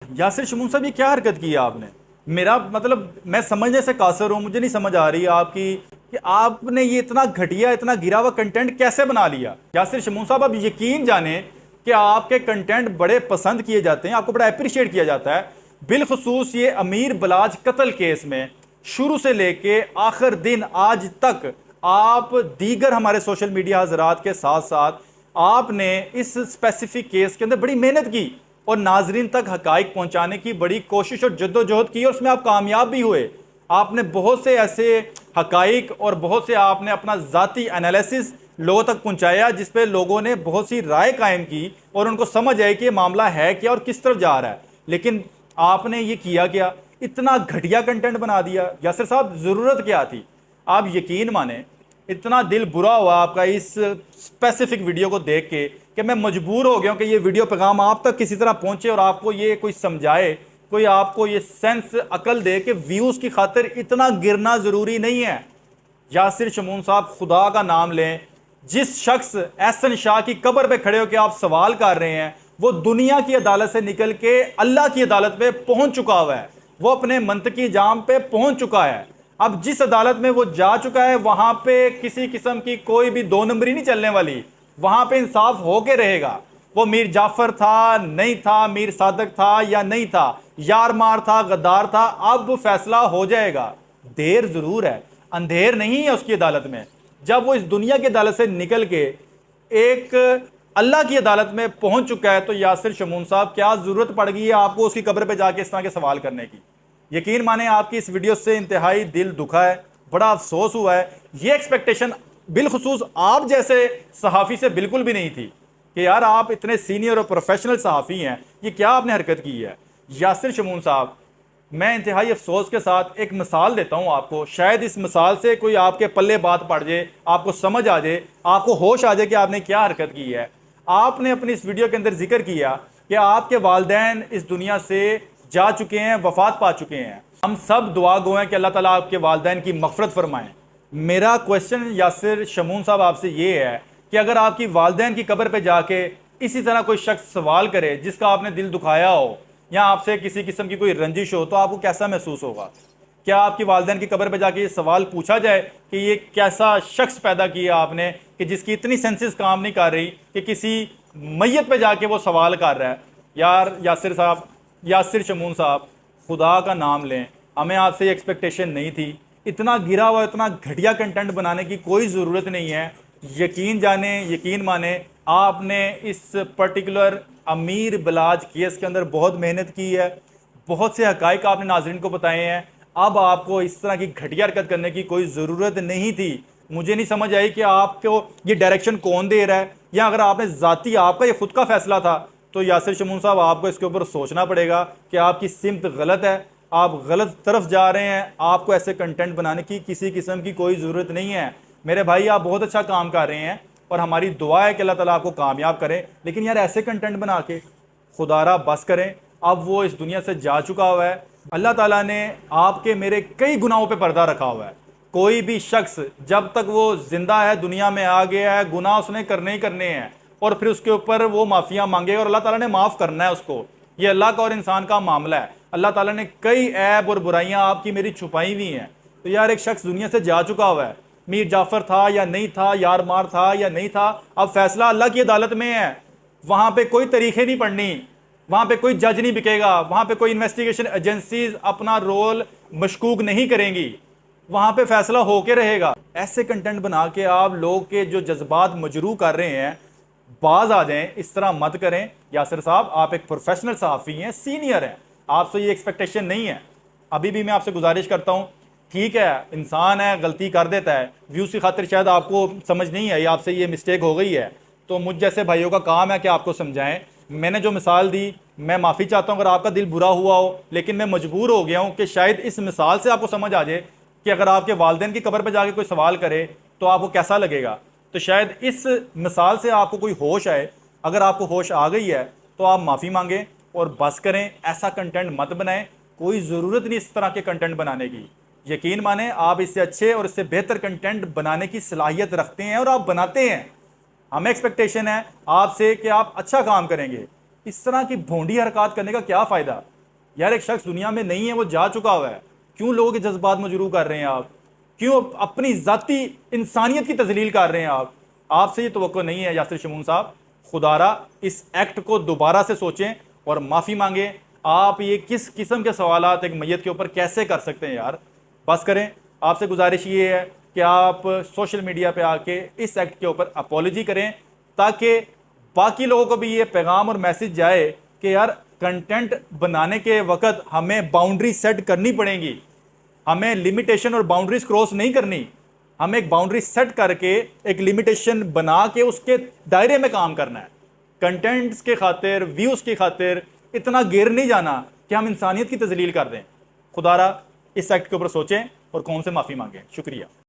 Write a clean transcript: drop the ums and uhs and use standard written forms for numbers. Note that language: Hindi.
यासिर शमून साहब, ये क्या हरकत की है आपने? मेरा मतलब, मैं समझने से कासर हूं, मुझे नहीं समझ आ रही आपकी कि आपने ये इतना घटिया, इतना गिरा हुआ कंटेंट कैसे बना लिया। यासिर शमून साहब, अब यकीन जाने कि आपके कंटेंट बड़े पसंद किए जाते हैं, आपको बड़ा अप्रिशिएट किया जाता है। बिलखसूस ये अमीर बलाज कत्ल केस में शुरू से लेके आखिर दिन आज तक आप दीगर हमारे सोशल मीडिया हजरात के साथ साथ आपने इस स्पेसिफिक केस के अंदर बड़ी मेहनत की और नाजरीन तक हकाइक पहुंचाने की बड़ी कोशिश और जद्दोजहद की, और उसमें आप कामयाब भी हुए। आपने बहुत से ऐसे हकाइक और बहुत से आपने अपना ज़ाती एनालिसिस लोगों तक पहुंचाया जिस पे लोगों ने बहुत सी राय कायम की और उनको समझ आए कि ये मामला है क्या और किस तरफ जा रहा है। लेकिन आपने ये किया क्या? इतना घटिया कंटेंट बना दिया। यासिर साहब, ज़रूरत क्या थी? आप यकीन माने, इतना दिल बुरा हुआ आपका इस स्पेसिफिक वीडियो को देख के कि मैं मजबूर हो गया हूं कि ये वीडियो पैगाम आप तक किसी तरह पहुंचे और आपको ये कोई समझाए, कोई आपको ये सेंस अकल दे कि व्यूज़ की खातिर इतना गिरना ज़रूरी नहीं है। यासिर शमून साहब, खुदा का नाम लें, जिस शख्स एहसन शाह की कब्र पे खड़े होकर आप सवाल कर रहे हैं, वो दुनिया की अदालत से निकल के अल्लाह की अदालत पे पहुंच चुका हुआ है। वो अपने मंतकी जाम पे पहुंच चुका है। अब जिस अदालत में वो जा चुका है, वहां पे किसी किस्म की कोई भी दो नंबरी नहीं चलने वाली। वहां पे इंसाफ होके रहेगा। वो मीर जाफर था, नहीं था, मीर सादक था या नहीं था, यार मार था, गद्दार था, अब फैसला हो जाएगा। देर जरूर है, अंधेर नहीं है उसकी अदालत में। जब वो इस दुनिया की अदालत से निकल के एक अल्लाह की अदालत में पहुंच चुका है, तो यासिर शमून साहब, क्या जरूरत पड़ गई है आपको उसकी कब्र पे जाके इस तरह के सवाल करने की? यकीन माने, आपकी इस वीडियो से इंतहाई दिल दुखा है, बड़ा अफसोस हुआ है। ये एक्सपेक्टेशन बिलखसूस आप जैसे सहाफ़ी से बिल्कुल भी नहीं थी कि यार आप इतने सीनियर और प्रोफेशनल सहाफ़ी हैं, ये क्या आपने हरकत की है। यासिर शमून साहब, मैं इंतहाई अफसोस के साथ एक मिसाल देता हूं आपको, शायद इस मिसाल से कोई आपके पल्ले बात पड़ जाए, आपको समझ आ जाए, आपको होश आ जाए कि आपने क्या हरकत की है। आपने अपनी इस वीडियो के अंदर जिक्र किया कि आपके वालिदैन इस दुनिया से जा चुके हैं, वफात पा चुके हैं। हम सब दुआ गो हैं कि अल्लाह ताला आपके वालिदैन की मग़फ़िरत फरमाएं। मेरा क्वेश्चन यासिर शमून साहब आपसे ये है कि अगर आपकी वालिदैन की कब्र पे जाके इसी तरह कोई शख्स सवाल करे जिसका आपने दिल दुखाया हो या आपसे किसी किस्म की कोई रंजिश हो, तो आपको कैसा महसूस होगा? क्या आपकी वालिदैन की कब्र पे जाके ये सवाल पूछा जाए कि ये कैसा शख्स पैदा किया आपने कि जिसकी इतनी सेंसेस काम नहीं कर रही कि किसी मैयत पे जाके वो सवाल कर रहा है? यार यासिर साहब, यासिर शमून साहब, खुदा का नाम लें, हमें आपसे ये एक्सपेक्टेशन नहीं थी। इतना गिरा हुआ, इतना घटिया कंटेंट बनाने की कोई ज़रूरत नहीं है। यकीन जाने, यकीन माने, आपने इस पर्टिकुलर अमीर बलाज केस के अंदर बहुत मेहनत की है, बहुत से हकाइक आपने नाजरीन को बताए हैं। अब आपको इस तरह की घटिया हरकत करने की कोई ज़रूरत नहीं थी। मुझे नहीं समझ आई कि आपको ये डायरेक्शन कौन दे रहा है, या अगर आपने ज़ाती आपका ये खुद का फैसला था, तो यासिर शमून साहब, आपको इसके ऊपर सोचना पड़ेगा कि आपकी सिमत गलत है, आप गलत तरफ जा रहे हैं। आपको ऐसे कंटेंट बनाने की किसी किस्म की कोई ज़रूरत नहीं है। मेरे भाई, आप बहुत अच्छा काम कर रहे हैं और हमारी दुआ है कि अल्लाह ताला आपको कामयाब करें। लेकिन यार, ऐसे कंटेंट बना के खुदारा बस करें। अब वो इस दुनिया से जा चुका हुआ है। अल्लाह ताला ने आपके मेरे कई गुनाहों पे पर्दा रखा हुआ है। कोई भी शख्स जब तक वो जिंदा है, दुनिया में आ गया है, गुनाह उसने करने ही करने हैं और फिर उसके ऊपर वो माफिया मांगेगा और अल्लाह ताला ने माफ़ करना है उसको। ये अल्लाह का और इंसान का मामला है। अल्लाह ताला ने कई ऐब और बुराइयां आपकी मेरी छुपाई हुई हैं। तो यार, एक शख्स दुनिया से जा चुका हुआ है, मीर जाफर था या नहीं था, यार मार था या नहीं था, अब फैसला अल्लाह की अदालत में है। वहां पे कोई तरीके नहीं पढ़नी, वहां पे कोई जज नहीं बिकेगा, वहां पे कोई इन्वेस्टिगेशन एजेंसीज अपना रोल मशकूक नहीं करेंगी, वहां पे फैसला होके रहेगा। ऐसे कंटेंट बना के आप लोग के जो जज्बात मजरू कर रहे हैं, बाज आ जाएं। इस तरह मत करें यासिर साहब, आप एक प्रोफेशनल सहाफ़ी हैं, सीनियर हैं, आपसे ये एक्सपेक्टेशन नहीं है। अभी भी मैं आपसे गुजारिश करता हूँ, ठीक है, इंसान है, गलती कर देता है, व्यूज़ की खातिर शायद आपको समझ नहीं आई, आपसे ये मिस्टेक हो गई है, तो मुझ जैसे भाइयों का काम है कि आपको समझाएं। मैंने जो मिसाल दी, मैं माफ़ी चाहता हूँ अगर आपका दिल बुरा हुआ हो, लेकिन मैं मजबूर हो गया हूँ कि शायद इस मिसाल से आपको समझ आ जाए कि अगर आपके वालिदैन की कब्र पर जाके कोई सवाल करे तो आपको कैसा लगेगा। तो शायद इस मिसाल से आपको कोई होश आए। अगर आपको होश आ गई है तो आप माफ़ी मांगें और बस करें, ऐसा कंटेंट मत बनाएं। कोई ज़रूरत नहीं इस तरह के कंटेंट बनाने की। यकीन माने, आप इससे अच्छे और इससे बेहतर कंटेंट बनाने की सलाहियत रखते हैं और आप बनाते हैं। हमें एक्सपेक्टेशन है आपसे कि आप अच्छा काम करेंगे। इस तरह की भोंडी हरकत करने का क्या फ़ायदा यार। एक शख्स दुनिया में नहीं है, वो जा चुका हुआ है, क्यों लोगों के जज्बात मजरूह कर रहे हैं आप? क्यों अपनी ज़ाती इंसानियत की तजलील कर रहे हैं आप? आपसे ये तवक्को नहीं है यासिर शमून साहब, खुदारा इस एक्ट को दोबारा से सोचें और माफ़ी मांगें। आप ये किस किस्म के सवालात एक मैयत के ऊपर कैसे कर सकते हैं यार? बस करें। आपसे गुजारिश ये है कि आप सोशल मीडिया पे आके इस एक्ट के ऊपर अपॉलॉजी करें, ताकि बाकी लोगों को भी ये पैगाम और मैसेज जाए कि यार कंटेंट बनाने के वक्त हमें बाउंड्री सेट करनी पड़ेगी, हमें लिमिटेशन और बाउंड्रीज क्रॉस नहीं करनी। हमें एक बाउंड्री सेट करके एक लिमिटेशन बना के उसके दायरे में काम करना है। कंटेंट्स के खातिर, व्यूज़ की खातिर इतना गिर नहीं जाना कि हम इंसानियत की तजलील कर दें। खुदारा इस एक्ट के ऊपर सोचें और कौन से माफ़ी मांगें। शुक्रिया।